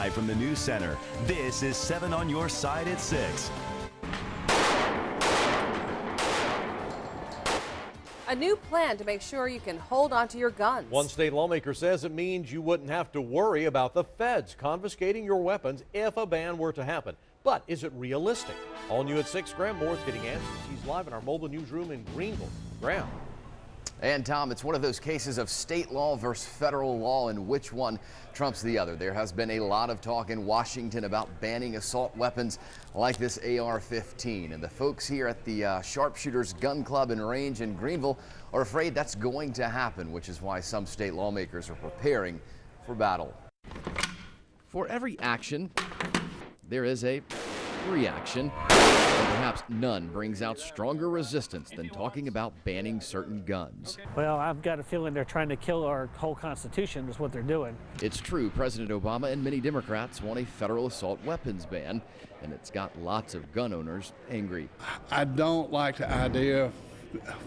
Live from the News Center, this is 7 on your side at 6. A new plan to make sure you can hold onto your guns. One state lawmaker says it means you wouldn't have to worry about the feds confiscating your weapons if a ban were to happen. But is it realistic? All new at 6, Graeme Moore's getting answers. He's live in our mobile newsroom in Greenville. Graeme. And Tom, it's one of those cases of state law versus federal law and which one trumps the other. There has been a lot of talk in Washington about banning assault weapons like this AR-15. And the folks here at the Sharpshooters Gun Club and Range in Greenville are afraid that's going to happen, which is why some state lawmakers are preparing for battle. For every action, there is a reaction. And perhaps none brings out stronger resistance than talking about banning certain guns. Well, I've got a feeling they're trying to kill our whole Constitution is what they're doing. It's true, President Obama and many Democrats want a federal assault weapons ban, and it's got lots of gun owners angry. I don't like the idea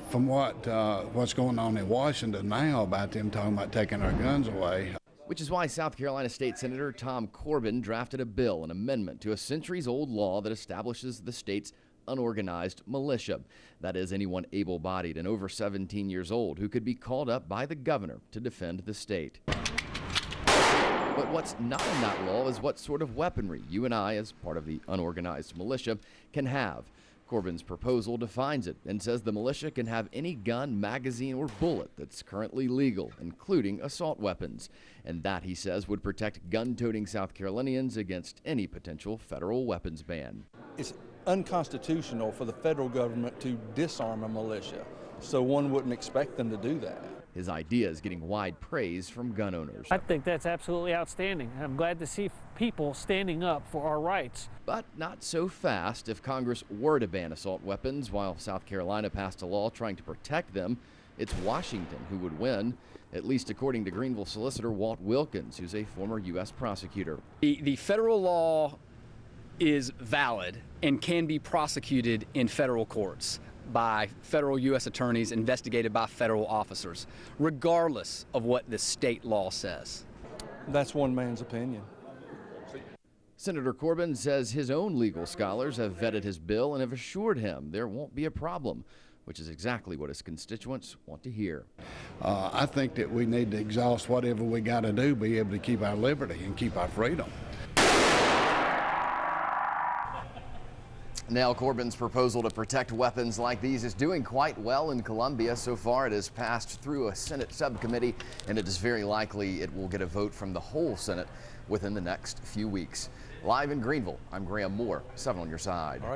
from what's going on in Washington now about them talking about taking our guns away. Which is why South Carolina State Senator Tom Corbin drafted a bill, an amendment to a centuries-old law that establishes the state's unorganized militia. That is, anyone able-bodied and over 17 years old who could be called up by the governor to defend the state. But what's not in that law is what sort of weaponry you and I, as part of the unorganized militia, can have. Corbin's proposal defines it and says the militia can have any gun, magazine, or bullet that's currently legal, including assault weapons. And that, he says, would protect gun-toting South Carolinians against any potential federal weapons ban. It's unconstitutional for the federal government to disarm a militia, so one wouldn't expect them to do that. His idea is getting wide praise from gun owners. I think that's absolutely outstanding. I'm glad to see people standing up for our rights. But not so fast. If Congress were to ban assault weapons while South Carolina passed a law trying to protect them, it's Washington who would win, at least according to Greenville solicitor Walt Wilkins, who's a former U.S. prosecutor. The federal law is valid and can be prosecuted in federal courts by federal U.S. attorneys investigated by federal officers, regardless of what the state law says. That's one man's opinion. Senator Corbin says his own legal scholars have vetted his bill and have assured him there won't be a problem, which is exactly what his constituents want to hear. I think that we need to exhaust whatever we got to do, be able to keep our liberty and keep our freedom. Now, Corbin's proposal to protect weapons like these is doing quite well in Columbia. So far, it has passed through a Senate subcommittee, and it is very likely it will get a vote from the whole Senate within the next few weeks. Live in Greenville, I'm Graeme Moore, 7 on your side.